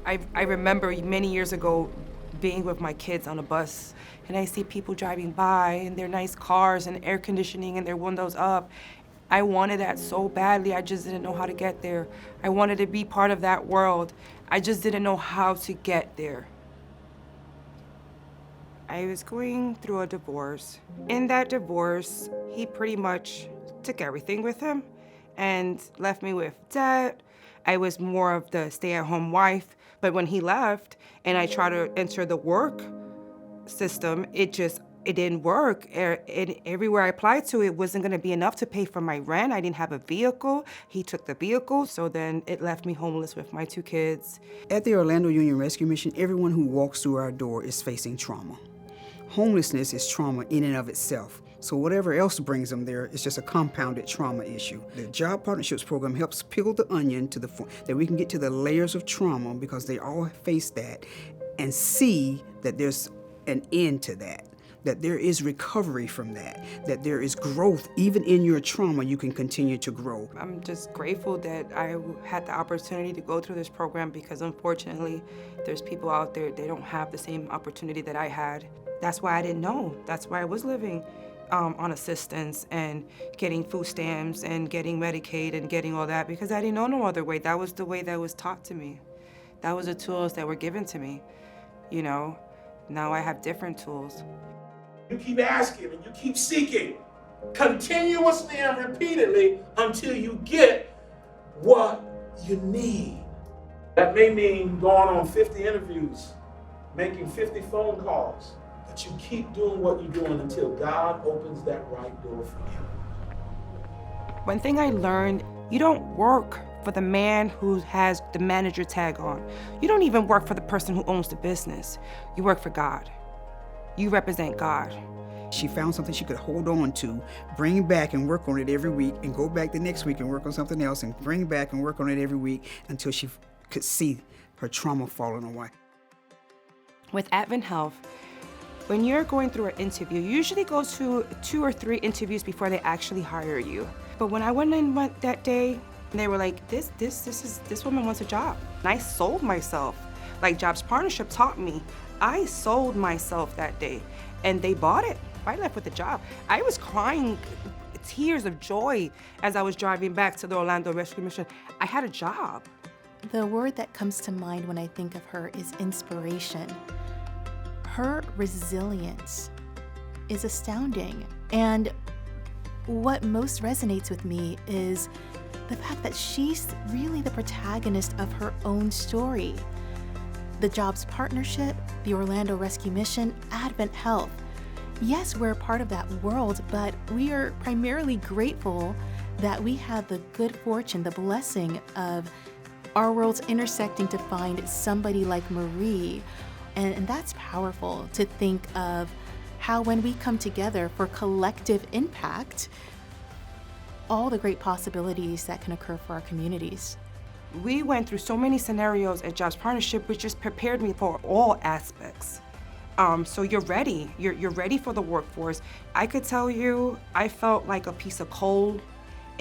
I remember many years ago being with my kids on a bus, and I see people driving by in their nice cars and air conditioning and their windows up. I wanted that so badly, I just didn't know how to get there. I wanted to be part of that world. I just didn't know how to get there. I was going through a divorce. In that divorce, he pretty much took everything with him and left me with debt. I was more of the stay-at-home wife, but when he left and I tried to enter the work system, it didn't work. Everywhere I applied to, it wasn't gonna be enough to pay for my rent. I didn't have a vehicle. He took the vehicle, so then it left me homeless with my 2 kids. At the Orlando Union Rescue Mission, everyone who walks through our door is facing trauma. Homelessness is trauma in and of itself. So whatever else brings them there, it's just a compounded trauma issue. The Job Partnerships Program helps peel the onion to that we can get to the layers of trauma, because they all face that, and see that there's an end to that there is recovery from that there is growth. Even in your trauma, you can continue to grow. I'm just grateful that I had the opportunity to go through this program, because unfortunately, there's people out there, they don't have the same opportunity that I had. That's why I didn't know. That's why I was living on assistance and getting food stamps and getting Medicaid and getting all that, because I didn't know no other way. That was the way that was taught to me. That was the tools that were given to me, you know? Now I have different tools. You keep asking and you keep seeking continuously and repeatedly until you get what you need. That may mean going on 50 interviews, making 50 phone calls, but you keep doing what you're doing until God opens that right door for you. One thing I learned, you don't work for the man who has the manager tag on. You don't even work for the person who owns the business. You work for God. You represent God. She found something she could hold on to, bring back and work on it every week, and go back the next week and work on something else, and bring back and work on it every week until she could see her trauma falling away. With AdventHealth, when you're going through an interview, you usually go to 2 or 3 interviews before they actually hire you. But when I went in that day, they were like, this woman wants a job. And I sold myself. Like Jobs Partnership taught me, I sold myself that day, and they bought it. I left with a job. I was crying tears of joy as I was driving back to the Orlando Rescue Mission. I had a job. The word that comes to mind when I think of her is inspiration. Her resilience is astounding. And what most resonates with me is the fact that she's really the protagonist of her own story. The Jobs Partnership, the Orlando Rescue Mission, AdventHealth. Yes, we're a part of that world, but we are primarily grateful that we have the good fortune, the blessing of our worlds intersecting to find somebody like Marie. And that's powerful to think of how when we come together for collective impact, all the great possibilities that can occur for our communities. We went through so many scenarios at Jobs Partnership, which just prepared me for all aspects. So you're ready. You're ready for the workforce. I could tell you, I felt like a piece of coal,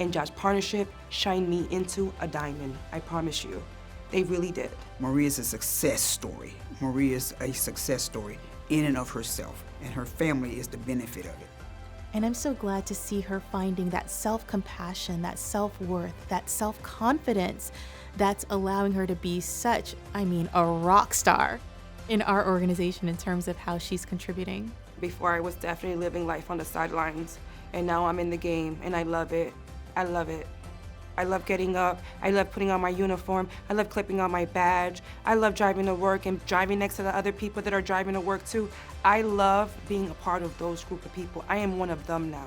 and Jobs Partnership shined me into a diamond. I promise you. They really did. Marie is a success story. Marie is a success story in and of herself, and her family is the benefit of it. And I'm so glad to see her finding that self-compassion, that self-worth, that self-confidence that's allowing her to be such, a rock star in our organization in terms of how she's contributing. Before, I was definitely living life on the sidelines, and now I'm in the game, and I love it. I love it. I love getting up. I love putting on my uniform. I love clipping on my badge. I love driving to work and driving next to the other people that are driving to work too. I love being a part of those group of people. I am one of them now.